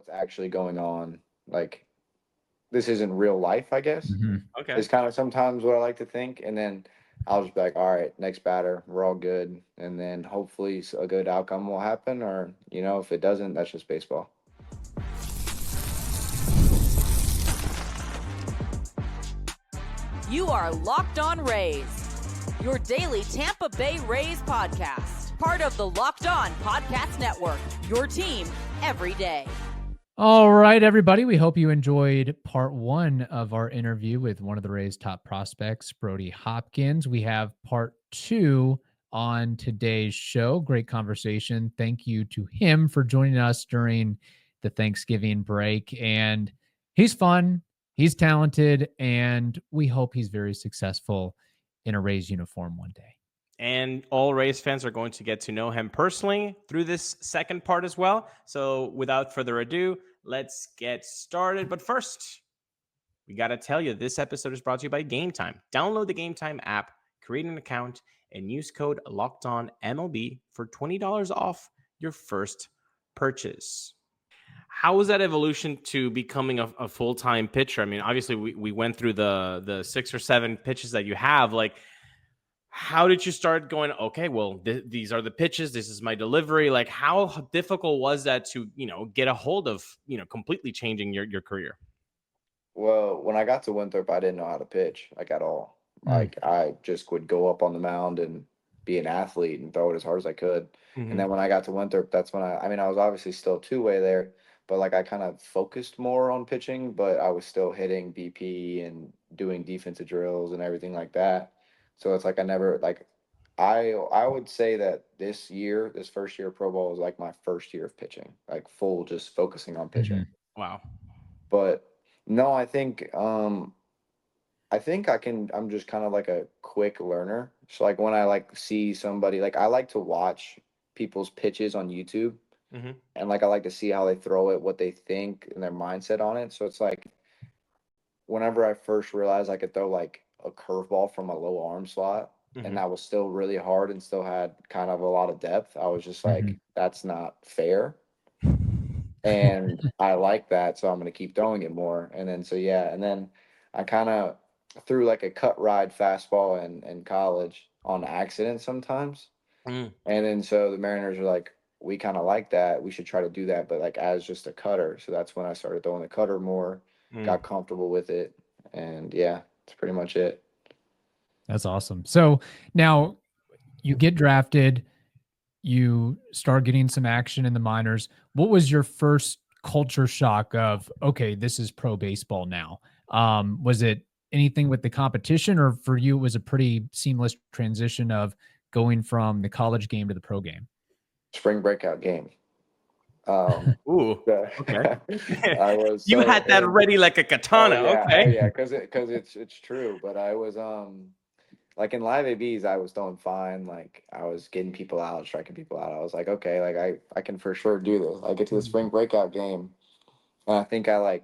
what's actually going on. Like, this isn't real life, I guess. Hmm. Okay. It's kind of sometimes what I like to think. And then I'll just be like, all right, next batter, we're all good. And then hopefully a good outcome will happen. Or, if it doesn't, that's just baseball. You are Locked On Rays, your daily Tampa Bay Rays podcast. Part of the Locked On Podcast Network, your team every day. All right, everybody. We hope you enjoyed part one of our interview with one of the Rays' top prospects, Brody Hopkins. We have part two on today's show. Great conversation. Thank you to him for joining us during the Thanksgiving break. And he's fun, he's talented, and we hope he's very successful in a Rays uniform one day. And all Rays fans are going to get to know him personally through this second part as well. So without further ado, let's get started. But first, we got to tell you, this episode is brought to you by Gametime. Download the Gametime app, create an account, and use code LOCKEDONMLB for $20 off your first purchase. How was that evolution to becoming a full-time pitcher? I mean, obviously, we went through the 6 or 7 pitches that you have. Like, how did you start going, okay, well, these are the pitches, this is my delivery? Like, how difficult was that to, get a hold of, completely changing your career? Well, when I got to Winthrop, I didn't know how to pitch, like, at all. Like, I just would go up on the mound and be an athlete and throw it as hard as I could. And then when I got to Winthrop, that's when I was obviously still two-way there, but like I kind of focused more on pitching, but I was still hitting BP and doing defensive drills and everything like that. So it's like I never like I would say that this first year of pro ball was like my first year of pitching, like full just focusing on pitching. Wow. But no, I think I'm just kind of like a quick learner. So like when I like see somebody, like I like to watch people's pitches on YouTube, and like I like to see how they throw it, what they think and their mindset on it. So it's like whenever I first realized I could throw like a curveball from a low arm slot and that was still really hard and still had kind of a lot of depth, I was just like, that's not fair. And I like that, so I'm going to keep throwing it more. And then, so yeah, and then I kind of threw like a cut ride fastball in college on accident sometimes. Mm. And then, so the Mariners were like, we kind of like that. We should try to do that, but like as just a cutter. So that's when I started throwing the cutter more, got comfortable with it. And yeah, that's pretty much it. That's awesome. So now you get drafted, you start getting some action in the minors. What was your first culture shock of, okay, this is pro baseball now? Was it anything with the competition, or for you, it was a pretty seamless transition of going from the college game to the pro game? Spring breakout game. Ooh, okay. I was You so had that ready like a katana. Okay. oh yeah, because it's true. But I was like in live ABs, I was doing fine. Like I was getting people out, striking people out. I was like, okay, like I can for sure do this. I get to the spring breakout game, and I think I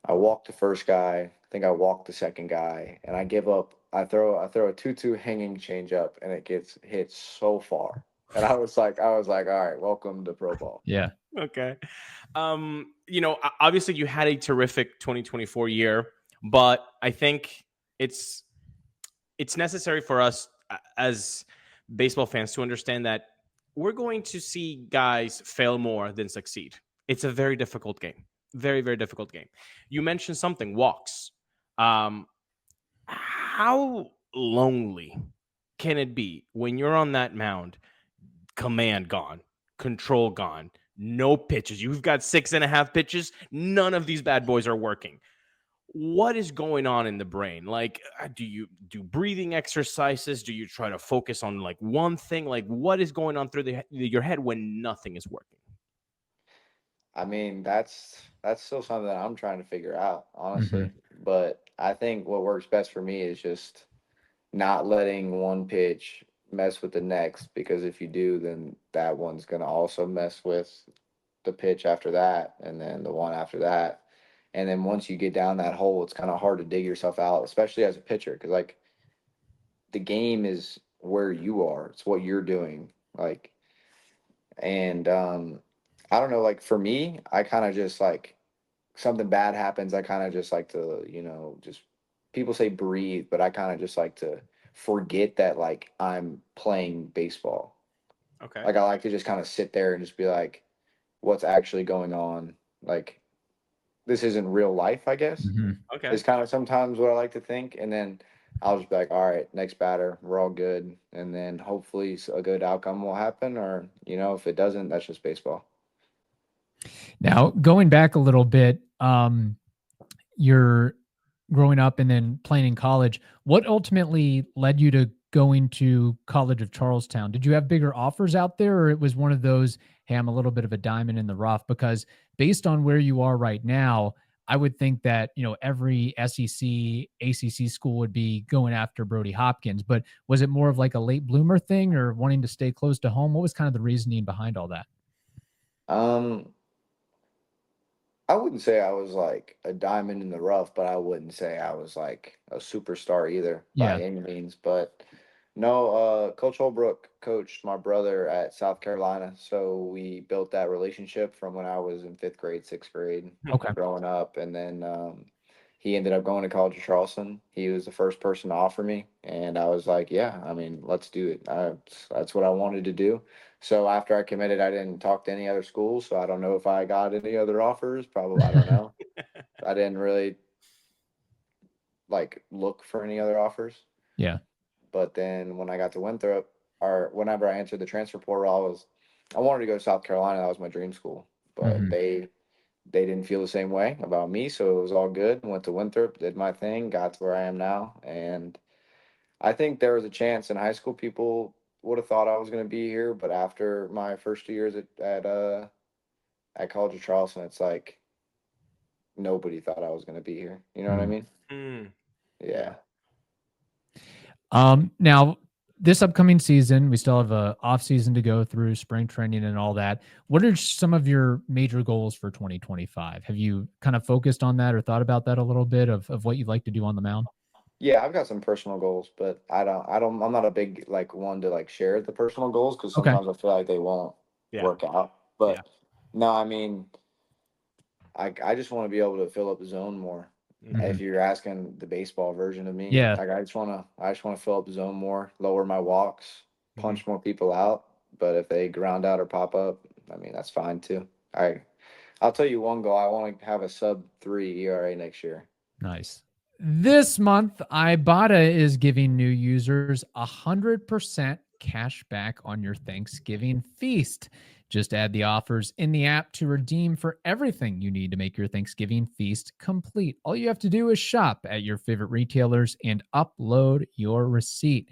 walked the first guy. I think I walked the second guy, and I give up. I throw a 2-2 hanging change up, and it gets hit so far. And I was like, all right, welcome to pro ball. Yeah. Okay. Obviously you had a terrific 2024 year, but I think it's necessary for us as baseball fans to understand that we're going to see guys fail more than succeed. It's a very difficult game. Very, very difficult game. You mentioned something, walks. How lonely can it be when you're on that mound, command gone, control gone, no pitches? You've got 6.5 pitches. None of these bad boys are working. What is going on in the brain? Like, do you do breathing exercises? Do you try to focus on like one thing? Like, what is going on through your head when nothing is working? I mean, that's still something that I'm trying to figure out, honestly. But I think what works best for me is just not letting one pitch mess with the next, because if you do, then that one's gonna also mess with the pitch after that, and then the one after that. And then once you get down that hole, it's kind of hard to dig yourself out, especially as a pitcher, because like the game is where you are. It's what you're doing. Like, and I don't know, like for me, I kind of just like something bad happens, I kind of just like to, just people say breathe, but I kind of just like to forget that like I'm playing baseball. Okay. Like I like to just kind of sit there and just be like, what's actually going on? Like this isn't real life, I guess. Okay. It's kind of sometimes what I like to think, and then I'll just be like, all right, next batter, we're all good, and then hopefully a good outcome will happen, or if it doesn't, that's just baseball. Now, going back a little bit, you're growing up and then playing in college. What ultimately led you to going to College of Charlestown? Did you have bigger offers out there, or it was one of those, hey, I'm a little bit of a diamond in the rough? Because based on where you are right now, I would think that, every SEC, ACC school would be going after Brody Hopkins. But was it more of like a late bloomer thing or wanting to stay close to home? What was kind of the reasoning behind all that? I wouldn't say I was like a diamond in the rough, but I wouldn't say I was like a superstar either Yeah. by any means. But no, Coach Holbrook coached my brother at South Carolina, so we built that relationship from when I was in 5th grade, 6th grade, Okay. growing up, and then he ended up going to College of Charleston. He was the first person to offer me, and I was like, yeah, I mean, let's do it. That's what I wanted to do. So after I committed, I didn't talk to any other schools. So I don't know if I got any other offers. Probably, I don't know. I didn't really like look for any other offers. Yeah. But then when I got to Winthrop, or whenever I entered the transfer portal, I wanted to go to South Carolina. That was my dream school. But they didn't feel the same way about me, so it was all good. Went to Winthrop, did my thing, got to where I am now, and I think there was a chance in high school people would have thought I was going to be here, but after my first 2 years at College of Charleston, it's like nobody thought I was going to be here. You know what I mean? Yeah. Now this upcoming season, we still have a off season to go through, spring training and all that. What are some of your major goals for 2025? Have you kind of focused on that or thought about that a little bit of what you'd like to do on the mound? Yeah, I've got some personal goals, but I'm not a big like one to like share the personal goals because Okay. sometimes I feel like they won't work out. But no, I mean, I just want to be able to fill up the zone more. If you're asking the baseball version of me, Yeah. like I just want to fill up the zone more, lower my walks, punch more people out. But if they ground out or pop up, I mean that's fine too. I'll tell you one goal. I want to have a sub-3 ERA next year. Nice. This month, Ibotta is giving new users 100% cash back on your Thanksgiving feast. Just add the offers in the app to redeem for everything you need to make your Thanksgiving feast complete. All you have to do is shop at your favorite retailers and upload your receipt.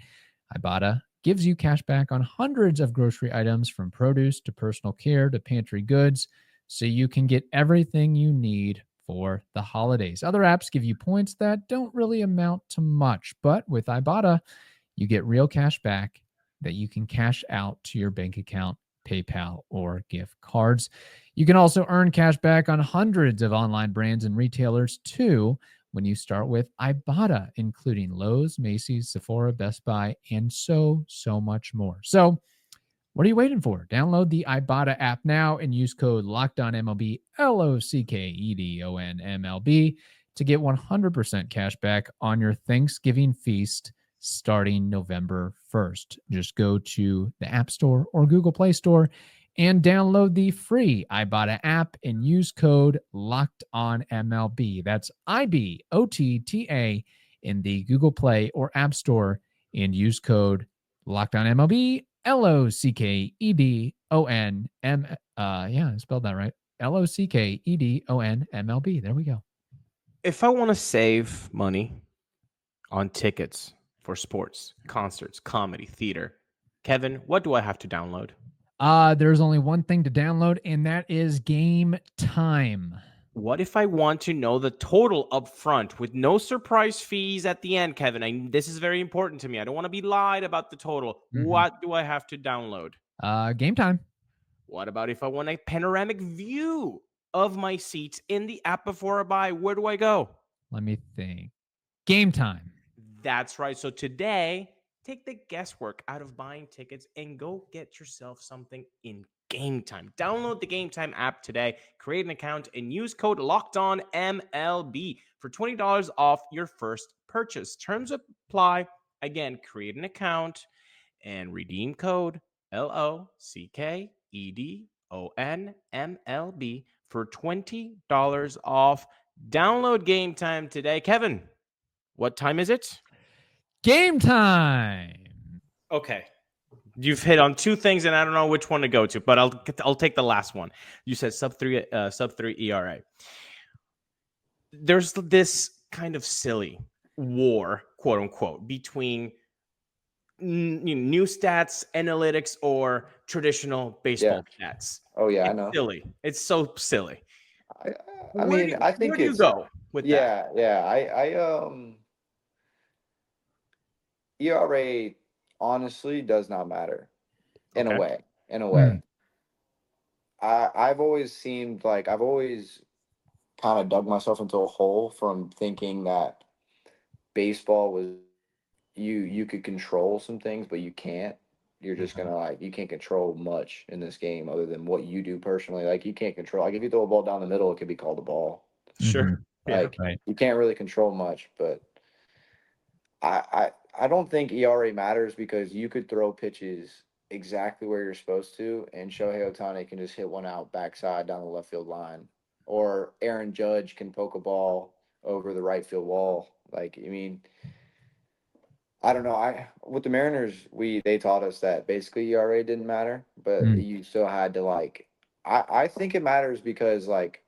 Ibotta gives you cash back on hundreds of grocery items from produce to personal care to pantry goods, so you can get everything you need for the holidays. Other apps give you points that don't really amount to much, but with Ibotta, you get real cash back that you can cash out to your bank account, PayPal, or gift cards. You can also earn cash back on hundreds of online brands and retailers too when you start with Ibotta, including Lowe's, Macy's, Sephora, Best Buy, and so much more. So, what are you waiting for? Download the Ibotta app now and use code LOCKEDONMLB, LOCKEDONMLB, to get 100% cash back on your Thanksgiving feast starting November 1st. Just go to the App Store or Google Play Store and download the free Ibotta app and use code LOCKEDONMLB. That's IBOTTA in the Google Play or App Store and use code LOCKEDONMLB. LOCKEDONM. I spelled that right. LOCKEDONMLB. There we go. If I want to save money on tickets for sports, concerts, comedy, theater, Kevin, what do I have to download? There's only one thing to download, and that is Gametime. What if I want to know the total up front with no surprise fees at the end, Kevin? This is very important to me. I don't want to be lied about the total. What do I have to download? Gametime. What about if I want a panoramic view of my seats in the app before I buy? Where do I go? Let me think. Gametime. That's right. So today, take the guesswork out of buying tickets and go get yourself something in Gametime. Download the Gametime app today, create an account, and use code LOCKEDONMLB for $20 off your first purchase. Terms apply. Again, create an account and redeem code LOCKEDONMLB for $20 off. Download Gametime today. Kevin, what time is it? Game time. Okay. You've hit on two things, and I don't know which one to go to, but I'll take the last one. You said sub three ERA. There's this kind of silly war, quote unquote, between new stats, analytics, or traditional baseball stats. Oh yeah, It's I know. silly. It's so silly. I mean, I think where do you it's go with that? ERA honestly does not matter in a Okay. way. In a way, I've always seemed like I've always kind of dug myself into a hole from thinking that baseball was you could control some things, but you can't. You're just gonna you can't control much in this game other than what you do personally. Like you can't control. Like if you throw a ball down the middle, it could be called a ball. Sure. Like you can't really control much, but I don't think ERA matters because you could throw pitches exactly where you're supposed to, and Shohei Ohtani can just hit one out backside down the left field line, or Aaron Judge can poke a ball over the right field wall. Like I mean, I don't know. With the Mariners, they taught us that basically ERA didn't matter, but you still had to like. I think it matters because like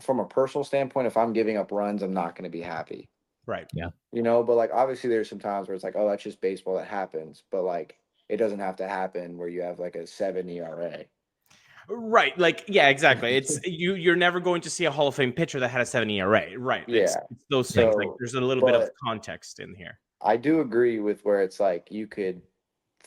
from a personal standpoint, if I'm giving up runs, I'm not going to be happy. Right. Yeah. But like obviously there's some times where it's like, oh, that's just baseball that happens, but like it doesn't have to happen where you have like a 7 ERA. Right. Like, yeah, exactly. It's you're never going to see a Hall of Fame pitcher that had a 7 ERA. Right. Yeah. It's those things. Like there's a little bit of context in here. I do agree with where it's like you could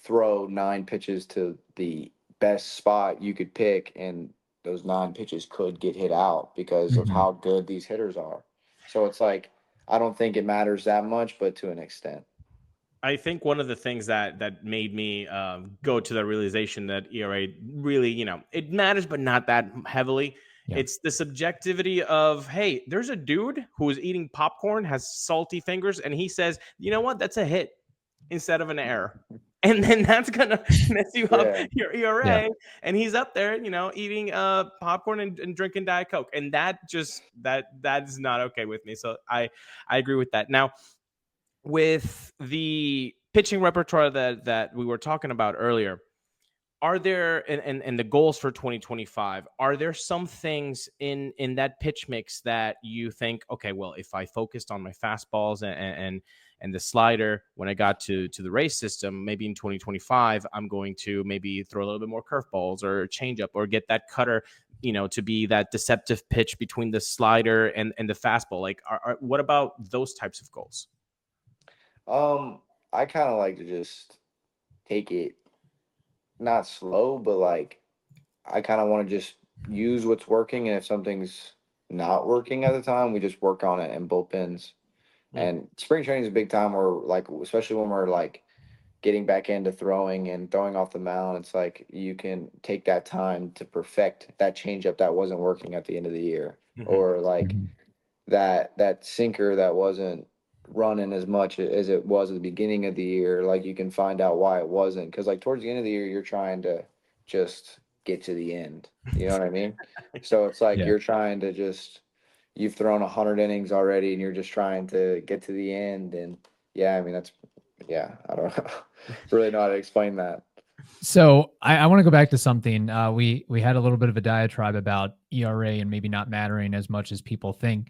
throw 9 pitches to the best spot you could pick, and those 9 pitches could get hit out because of how good these hitters are. So it's like I don't think it matters that much, but to an extent. I think one of the things that made me go to the realization that ERA really, it matters, but not that heavily. Yeah. It's the subjectivity of, hey, there's a dude who is eating popcorn, has salty fingers, and he says, you know what, that's a hit instead of an error. And then that's going to mess you up your ERA. Yeah. And he's up there, eating popcorn and drinking Diet Coke. And that is not okay with me. So I agree with that. Now, with the pitching repertoire that we were talking about earlier, are there and the goals for 2025, are there some things in that pitch mix that you think, okay, well, if I focused on my fastballs and the slider when I got to the Rays system, maybe in 2025 I'm going to maybe throw a little bit more curveballs or changeup or get that cutter, to be that deceptive pitch between the slider and the fastball? Like, what about those types of goals? I kind of like to just take it not slow, but like I kind of want to just use what's working, and if something's not working at the time, we just work on it in bullpens. And spring training is a big time where, like, especially when we're like getting back into throwing and throwing off the mound, it's like you can take that time to perfect that changeup that wasn't working at the end of the year, or like that sinker that wasn't running as much as it was at the beginning of the year. Like you can find out why it wasn't, because like towards the end of the year you're trying to just get to the end, you know what I mean? So it's like you're trying to just, you've thrown 100 innings already and you're just trying to get to the end. And I mean I don't really know how to explain that. So I want to go back to something. We had a little bit of a diatribe about ERA and maybe not mattering as much as people think.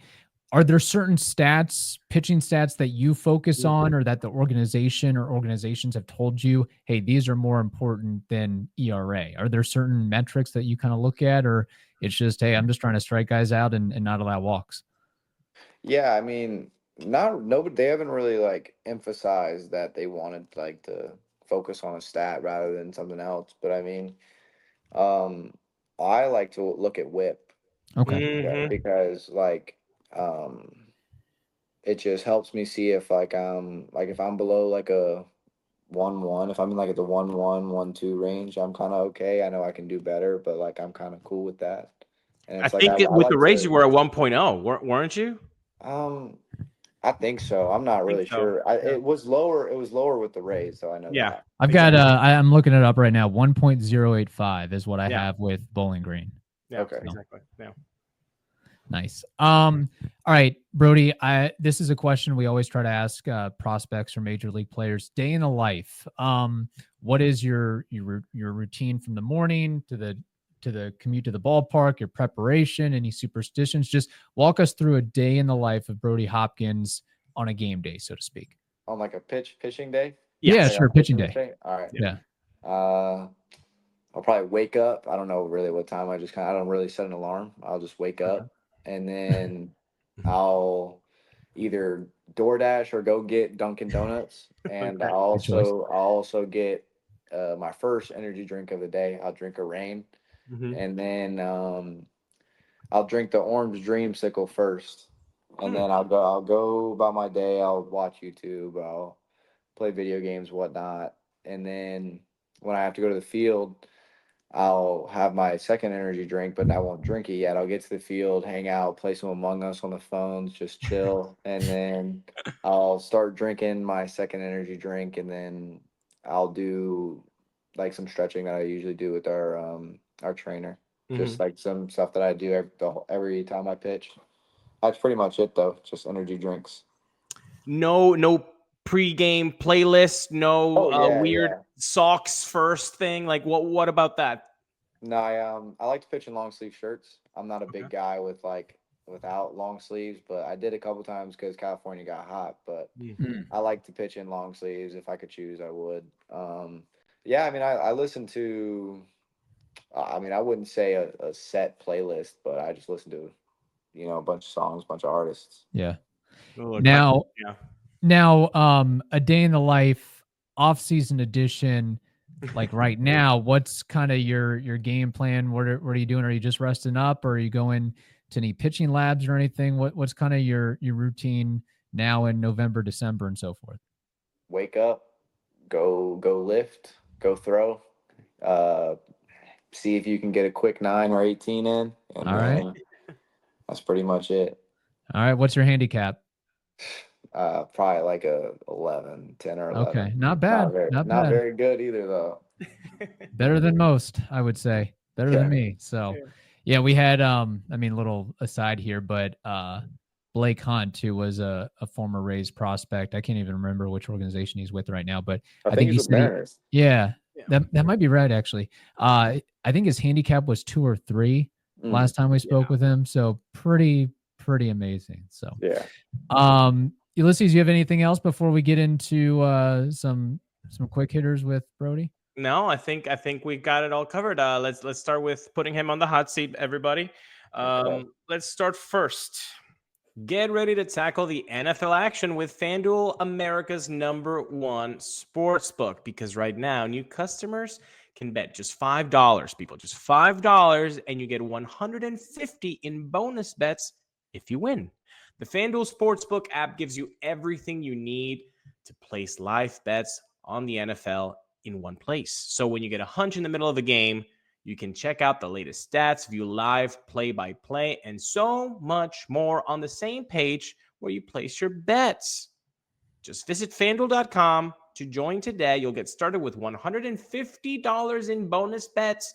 Are there certain stats, pitching stats, that you focus on, or that the organization or organizations have told you, hey, these are more important than ERA? Are there certain metrics that you kind of look at, or it's just, hey, I'm just trying to strike guys out and not allow walks? Yeah, I mean, nobody, they haven't really like emphasized that they wanted like to focus on a stat rather than something else. But I mean, I like to look at WHIP. Okay. Because like, it just helps me see if like if I'm below like a 1-1. If I'm in like at the 1-1, 1-2 range, I'm kind of okay. I know I can do better, but like I'm kind of cool with that. And I it's like I think with the like Rays, to. you were at 1.0, weren't you? Um, I think so. I'm not I think really so. sure. Yeah. It was lower. It was lower with the Rays, so I know Yeah. that. I've got I'm looking it up right now. 1.085 is what I Yeah. have with Bowling Green. Yeah, Okay. exactly. Yeah. Nice. All right, Brody, this is a question we always try to ask prospects or major league players. Day in the life. What is your routine from the morning to the commute to the ballpark, your preparation, any superstitions? Just walk us through a day in the life of Brody Hopkins on a game day, so to speak. On like a pitching day. Yeah, Like sure, I'm pitching pitching day. All right. Yeah. I'll probably wake up. I don't know really what time. I don't really set an alarm. I'll just wake up, and then I'll either DoorDash or go get Dunkin' Donuts, and Okay. I'll also get my first energy drink of the day. I'll drink a Rain, and then I'll drink the orange dreamsicle first, and then I'll go about my day. I'll watch YouTube. I'll play video games, whatnot, and then when I have to go to the field, I'll have my second energy drink, but I won't drink it yet. I'll get to the field, hang out, play some Among Us on the phones, just chill, and then I'll start drinking my second energy drink, and then I'll do like some stretching that I usually do with our trainer. Just like some stuff that I do every time I pitch. That's pretty much it, though. Just energy drinks. No pre-game playlist, no Oh yeah, weird yeah. socks first thing. Like what about that? No, I like to pitch in long sleeve shirts. I'm not a big guy with without long sleeves, but I did a couple times because California got hot. But I like to pitch in long sleeves. If I could choose, I would. Yeah, I mean, I listen to. I mean, I wouldn't say a set playlist, but I just listen to, a bunch of songs, a bunch of artists. Yeah. Oh, Now, yeah. A day in the life off-season edition. Like right now, what's kind of your game plan? What are you doing? Are you just resting up, or are you going to any pitching labs or anything? What's kind of your routine now in November, December, and so forth? Wake up, go lift, go throw. See if you can get a quick 9 or 18 in, and All right. that's pretty much it. All right. What's your handicap? Probably like a 11, 10 or 11. Okay, not bad. Not very good either, though. Better than most, I would say. Better than me. So, yeah, we had I mean, little aside here, but Blake Hunt, who was a former Rays prospect. I can't even remember which organization he's with right now, but I think he's with Mariners. Yeah, that might be right actually. I think his handicap was 2 or 3 last time we spoke with him. So pretty amazing. So yeah. Ulises, you have anything else before we get into some quick hitters with Brody? No, I think we got it all covered. Let's start with putting him on the hot seat, everybody. Let's start first. Get ready to tackle the NFL action with FanDuel, America's #1 sportsbook, because right now new customers can bet just $5, people, just $5, and you get $150 in bonus bets if you win. The FanDuel Sportsbook app gives you everything you need to place live bets on the NFL in one place. So when you get a hunch in the middle of a game, you can check out the latest stats, view live play-by-play, and so much more on the same page where you place your bets. Just visit FanDuel.com to join today. You'll get started with $150 in bonus bets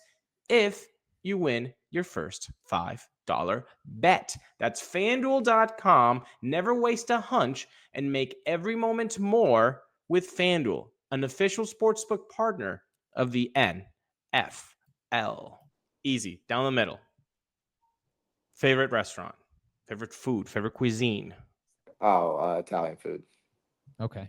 if you win your first $5 bet. That's FanDuel.com. Never waste a hunch and make every moment more with FanDuel, an official sportsbook partner of the NFL. Easy, down the middle. Favorite restaurant, favorite food, favorite cuisine. Oh, Italian food. Okay,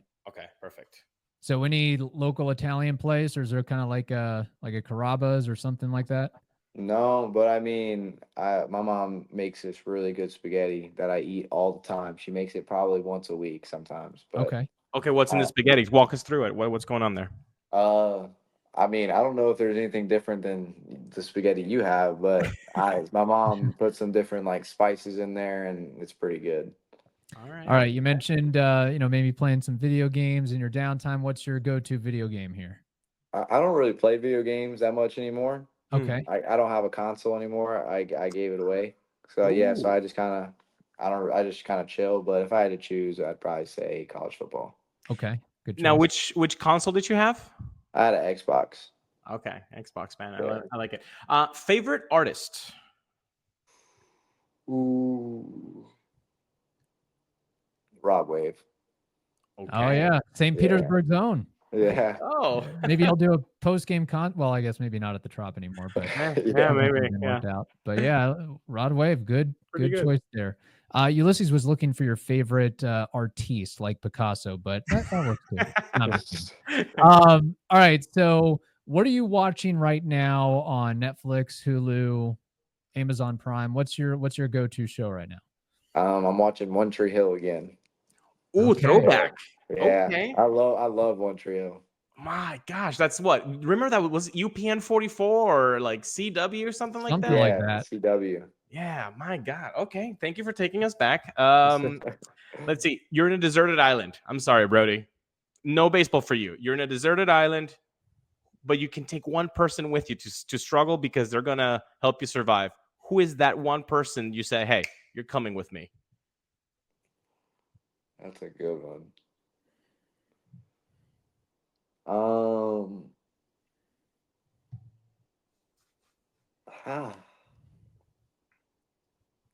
perfect. So any local Italian place, or is there kind of like a Carrabba's or something like that? No, but I mean, my mom makes this really good spaghetti that I eat all the time. She makes it probably once a week sometimes. But Okay, what's in the spaghetti? Walk us through it. What's going on there? I mean, I don't know if there's anything different than the spaghetti you have, but my mom put some different like spices in there, and it's pretty good. All right. All right. You mentioned, maybe playing some video games in your downtime. What's your go-to video game here? I don't really play video games that much anymore. Okay. I don't have a console anymore. I gave it away. So yeah, so I just kind of I just kind of chill. But if I had to choose, I'd probably say college football. Okay. Good choice. Now, which console did you have? I had an Xbox. Okay, Xbox man. Yeah. I like it. Favorite artist? Ooh, Rod Wave. Okay. Oh yeah, St. Petersburg's own. Yeah. Oh, Maybe I'll do a post-game Well, I guess maybe not at the Trop anymore, but yeah, maybe. didn't Yeah. work out. But yeah, Rod Wave, good Pretty good. choice there. Ulises was looking for your favorite artiste, like Picasso, but that works too. Not a big deal. All right, so what are you watching right now on Netflix, Hulu, Amazon Prime? What's your go-to show right now? I'm watching One Tree Hill again. Ooh, Okay. throwback. Yeah. Okay. I love One Tree Hill. My gosh, that's what. Remember that was UPN 44 or like CW or something like Something that? like that. CW. Yeah, my God. Okay, thank you for taking us back. Let's see. You're in a deserted island. I'm sorry, Brody. No baseball for you. You're in a deserted island, but you can take one person with you to struggle because they're gonna help you survive. Who is that one person you say, hey, you're coming with me? That's a good one.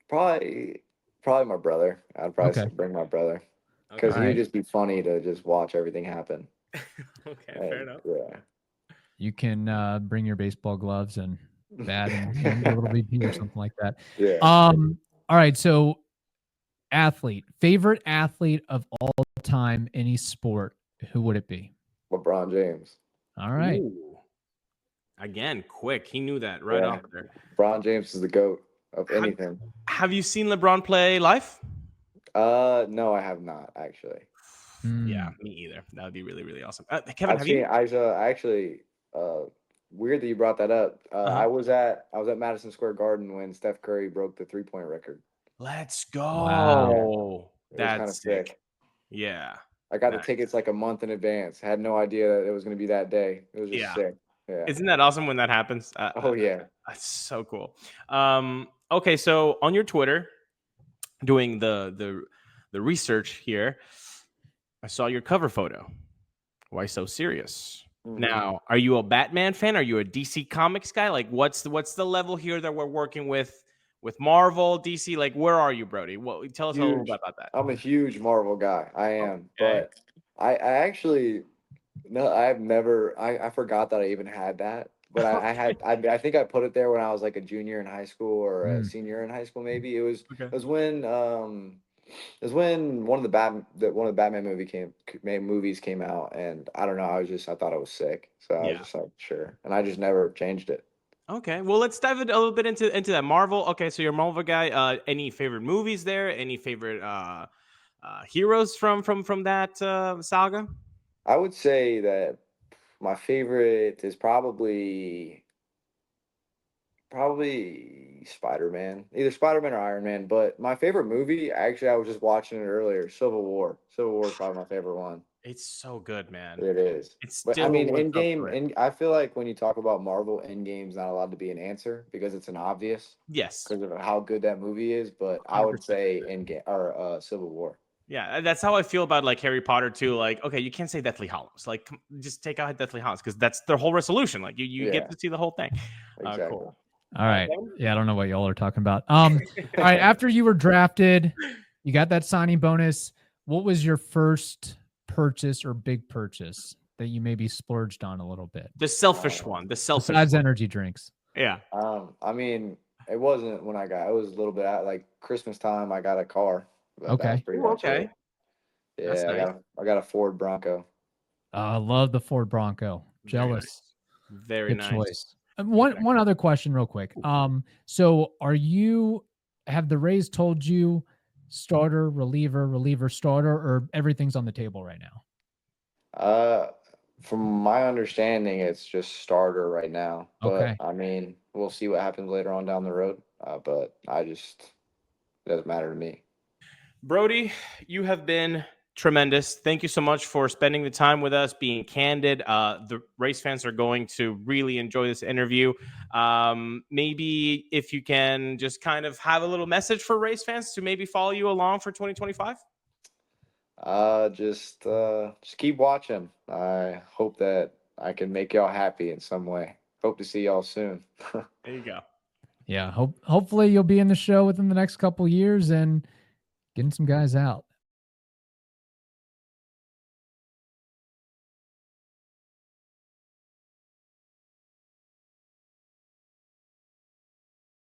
Probably my brother. I'd probably bring my brother because Okay. he'd just be funny to just watch everything happen. Okay, fair enough. Yeah. You can bring your baseball gloves and bat and maybe a little BP or something like that. Yeah. All right. So, favorite athlete of all time, any sport, who would it be? LeBron James. All right. Ooh. Again, quick. He knew that right off there. LeBron James is the GOAT of anything. Have you seen LeBron play live? No, I have not actually. Yeah, me either. That would be really, really awesome. Kevin, weird that you brought that up. I was at Madison Square Garden when Steph Curry broke the 3-point record. Let's go. Wow. That's kind of sick. Yeah. I got the tickets like a month in advance. Had no idea that it was going to be that day. It was just sick. Yeah. Isn't that awesome when that happens? Oh yeah. That's so cool. Okay, so on your Twitter, doing the research here, I saw your cover photo. Why so serious? Mm-hmm. Now, are you a Batman fan? Are you a DC Comics guy? Like, what's the level here that we're working with Marvel, DC? Like, where are you, Brody? Tell us a little bit about that. I'm a huge Marvel guy. I am, but I actually I forgot that I even had that. But I think I put it there when I was like a junior in high school or a senior in high school. Maybe it was when one of the Batman movies came out, and I don't know. I thought it was sick, so I was just like, sure, and I just never changed it. Okay, well, let's dive a little bit into that Marvel. Okay, so you're a Marvel guy. Any favorite movies there? Any favorite heroes from that saga? I would say that my favorite is probably Spider-Man, either Spider-Man or Iron Man. But my favorite movie, actually, I was just watching it earlier. Civil War. Civil War is probably my favorite one. It's so good, man. It is. But I mean, I feel like when you talk about Marvel, Endgame's not allowed to be an answer because it's an obvious. Yes. Because of how good that movie is. But 100%. I would say Endgame or Civil War. Yeah, that's how I feel about like Harry Potter too. Like, okay, you can't say Deathly Hallows. Like, just take out Deathly Hallows because that's their whole resolution. Like, you get to see the whole thing. Exactly. Cool. All right. Yeah, I don't know what y'all are talking about. All right. After you were drafted, you got that signing bonus. What was your first purchase or big purchase that you maybe splurged on a little bit? The selfish one. Besides energy drinks. Yeah. I mean, it wasn't when it was a little bit at like Christmas time. I got a car. Okay. Okay. Yeah, nice. I got a Ford Bronco. I love the Ford Bronco. Jealous. Very nice. Choice. One other question real quick. So have the Rays told you starter, reliever, starter, or everything's on the table right now? From my understanding, it's just starter right now. But I mean, we'll see what happens later on down the road. But it doesn't matter to me. Brody, you have been tremendous. Thank you so much for spending the time with us, being candid. The Rays fans are going to really enjoy this interview. Maybe if you can just kind of have a little message for Rays fans to maybe follow you along for 2025. Just keep watching. I hope that I can make y'all happy in some way. Hope to see y'all soon. There you go. Yeah, hopefully you'll be in the show within the next couple years and getting some guys out.